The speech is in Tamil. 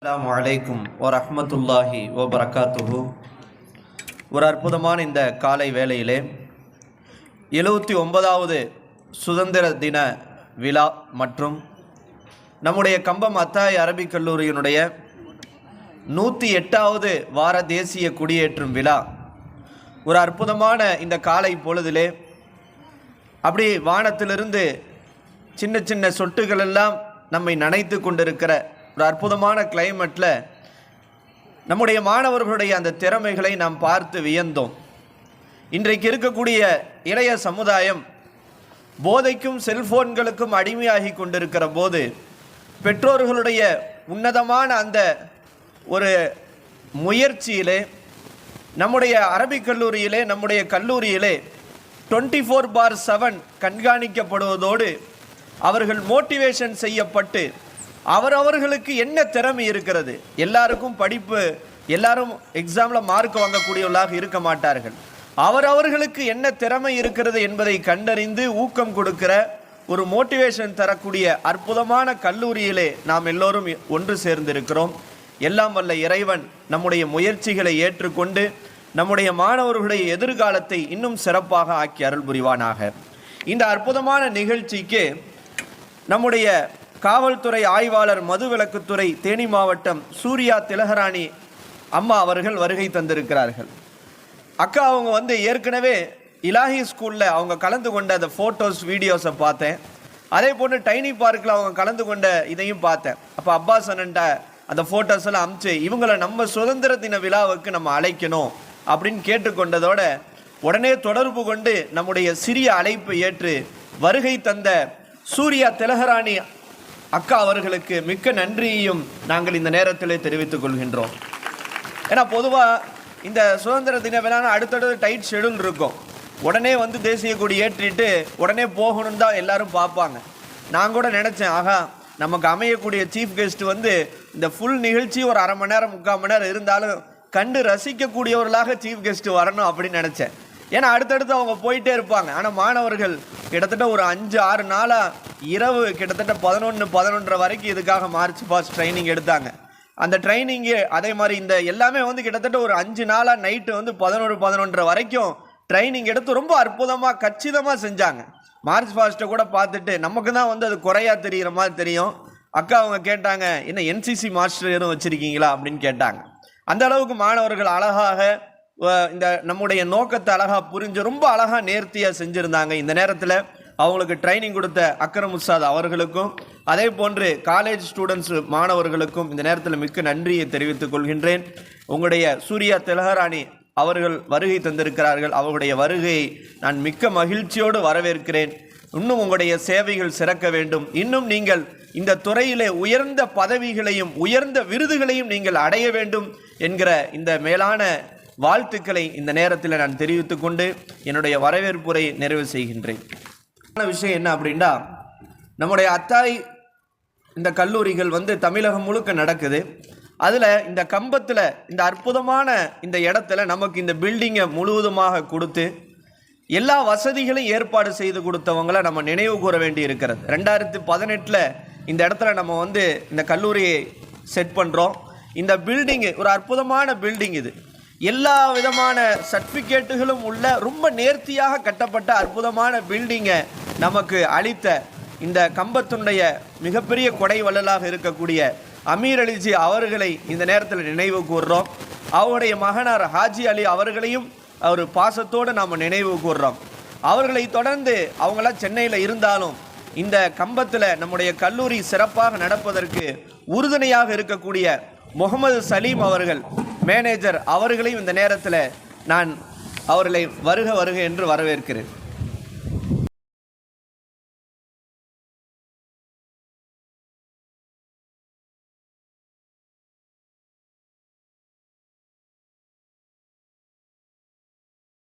அஸ்ஸலாமு அலைக்கும் வரஹ்மத்துல்லாஹி வபரகாத்துஹு. ஒரு அற்புதமான இந்த காலை வேளையிலே 79வது சுதந்திர தின விழா மற்றும் நம்முடைய கம்பம் அத்தாய் அரபிக் கல்லூரியினுடைய 108வது வார தேசிய குடியேற்றும் விழா ஒரு அற்புதமான இந்த காலை பொழுதிலே அப்படி வானத்திலிருந்து சின்ன சின்ன சொட்டுகள் எல்லாம் நம்மை நனைத்து கொண்டிருக்கிற ஒரு அற்புதமான கிளைமேட்டில் நம்முடைய மாணவர்களுடைய அந்த திறமைகளை நாம் பார்த்து வியந்தோம். இன்றைக்கு இருக்கக்கூடிய இளைய சமுதாயம் போதைக்கும் செல்போன்களுக்கும் அடிமையாகி கொண்டிருக்கிற போது பெற்றோர்களுடைய உன்னதமான அந்த ஒரு முயற்சியிலே நம்முடைய அரபிக் கல்லூரியிலே நம்முடைய கல்லூரியிலே 24/7 கண்காணிக்கப்படுவதோடு அவர்கள் மோட்டிவேஷன் செய்யப்பட்டு அவரவர்களுக்கு என்ன திறமை இருக்கிறது. எல்லாருக்கும் படிப்பு, எல்லாரும் எக்ஸாமில் மார்க் வாங்கக்கூடியவர்களாக இருக்க மாட்டார்கள். அவரவர்களுக்கு என்ன திறமை இருக்கிறது என்பதை கண்டறிந்து ஊக்கம் கொடுக்கிற ஒரு மோட்டிவேஷன் தரக்கூடிய அற்புதமான கல்லூரியிலே நாம் எல்லோரும் ஒன்று சேர்ந்திருக்கிறோம். எல்லாம் வல்ல இறைவன் நம்முடைய முயற்சிகளை ஏற்றுக்கொண்டு நம்முடைய மாணவர்களுடைய எதிர்காலத்தை இன்னும் சிறப்பாக ஆக்கி அருள் புரிவானாக. இந்த அற்புதமான நிகழ்ச்சிக்கு நம்முடைய காவல்துறை ஆய்வாளர் மதுவிலக்குத்துறை தேனி மாவட்டம் சூர்யா திலகராணி அம்மா அவர்கள் வருகை தந்திருக்கிறார்கள். அக்கா அவங்க ஏற்கனவே இலாஹி ஸ்கூலில் அவங்க கலந்து கொண்ட அந்த ஃபோட்டோஸ் வீடியோஸை பார்த்தேன். அதே போன்று டைனி பார்க்கில் அவங்க கலந்து கொண்ட இதையும் பார்த்தேன். அப்போ அப்பாஸ் அண்ணன்ட்ட அந்த ஃபோட்டோஸ் எல்லாம் அமுச்சு இவங்களை நம்ம சுதந்திர தின விழாவுக்கு நம்ம அழைக்கணும் அப்படின்னு கேட்டுக்கொண்டதோட உடனே தொடர்பு கொண்டு நம்முடைய சிறிய அழைப்பை ஏற்று வருகை தந்த சூர்யா திலகராணி அக்கா அவர்களுக்கு மிக்க நன்றியையும் நாங்கள் இந்த நேரத்தில் தெரிவித்துக் கொள்கின்றோம். ஏன்னா பொதுவாக இந்த சுதந்திர தின விழான அடுத்தடுத்து டைட் ஷெடியூல் இருக்கும். உடனே தேசிய கொடி ஏற்றிட்டு உடனே போகணும்னு தான் எல்லாரும் பார்ப்பாங்க. நான் கூட நினச்சேன், ஆகா நமக்கு அமையக்கூடிய சீஃப் கெஸ்ட் இந்த ஃபுல் நிகழ்ச்சி ஒரு அரை மணி நேரம் 3/4 மணி நேரம் இருந்தாலும் கண்டு ரசிக்கக்கூடியவர்களாக சீஃப் கெஸ்ட் வரணும் அப்படின்னு நினச்சேன். ஏன்னா அடுத்தடுத்து அவங்க போயிட்டே இருப்பாங்க. ஆனால் மாணவர்கள் கிட்டத்தட்ட ஒரு 5-6 நாளாக இரவு கிட்டத்தட்ட 11-11:30 வரைக்கும் இதுக்காக மார்ச் பாஸ்ட் ட்ரைனிங் எடுத்தாங்க. அந்த ட்ரைனிங்கு அதே மாதிரி இந்த எல்லாமே கிட்டத்தட்ட ஒரு 5 நாளாக நைட்டு 11-11:30 வரைக்கும் ட்ரைனிங் எடுத்து ரொம்ப அற்புதமாக கச்சிதமாக செஞ்சாங்க. மார்ச் பாஸ்ட்டை கூட பார்த்துட்டு நமக்கு தான் அது குறையாக தெரிகிற மாதிரி தெரியும். அக்கா அவங்க கேட்டாங்க, என்ன என்சிசி மாஸ்டர் எதுவும் வச்சுருக்கீங்களா அப்படின்னு கேட்டாங்க. அந்த அளவுக்கு மாணவர்கள் அழகாக இந்த நம்முடைய நோக்கத்தை அழகாக புரிஞ்சு ரொம்ப அழகாக நேர்த்தியாக செஞ்சுருந்தாங்க. இந்த நேரத்தில் அவங்களுக்கு ட்ரைனிங் கொடுத்த அக்ரம் உஸ்தாத் அவர்களுக்கும் அதே போன்று காலேஜ் ஸ்டூடெண்ட்ஸ் மாணவர்களுக்கும் இந்த நேரத்தில் மிக்க நன்றியை தெரிவித்துக் கொள்கின்றேன். உங்களுடைய சூர்யா திலகராணி அவர்கள் வருகை தந்திருக்கிறார்கள். அவர்களுடைய வருகையை நான் மிக்க மகிழ்ச்சியோடு வரவேற்கிறேன். இன்னும் உங்களுடைய சேவைகள் சிறக்க வேண்டும். இன்னும் நீங்கள் இந்த துறையிலே உயர்ந்த பதவிகளையும் உயர்ந்த விருதுகளையும் நீங்கள் அடைய வேண்டும் என்கிற இந்த மேலான வாழ்த்துக்களை இந்த நேரத்தில் நான் தெரிவித்துக் கொண்டு என்னுடைய வரவேற்புரை நிறைவு செய்கின்றேன். விஷயம் என்ன அப்படின்னா, நம்முடைய அத்தாய் இந்த கல்லூரிகள் தமிழகம் முழுக்க நடக்குது. அதில் இந்த கம்பத்தில் இந்த அற்புதமான இந்த இடத்துல நமக்கு இந்த பில்டிங்கை முழுவதுமாக கொடுத்து எல்லா வசதிகளையும் ஏற்பாடு செய்து கொடுத்தவங்களை நம்ம நினைவு கூற வேண்டி இருக்கிறது. 2018 இந்த இடத்துல நம்ம இந்த கல்லூரியை செட் பண்ணுறோம். இந்த பில்டிங்கு ஒரு அற்புதமான பில்டிங். இது எல்லா விதமான சர்டிஃபிகேட்டுகளும் உள்ள ரொம்ப நேர்த்தியாக கட்டப்பட்ட அற்புதமான பில்டிங்கை நமக்கு அளித்த இந்த கம்பத்தினுடைய மிகப்பெரிய கொடை வள்ளலாக இருக்கக்கூடிய அமீர் அலிஜி அவர்களை இந்த நேரத்தில் நினைவு கூறுறோம். அவருடைய மகனார் ஹாஜி அலி அவர்களையும் ஒரு பாசத்தோடு நாம் நினைவு கூறுறோம். அவர்களை தொடர்ந்து அவங்களாம் சென்னையில் இருந்தாலும் இந்த கம்பத்தில் நம்முடைய கல்லூரி சிறப்பாக நடப்பதற்கு உறுதுணையாக இருக்கக்கூடிய முகமது சலீம் அவர்கள் மேனேஜர் அவர்களையும் இந்த நேரத்தில் நான் அவர்களை வருக வருக என்று வரவேற்கிறேன்.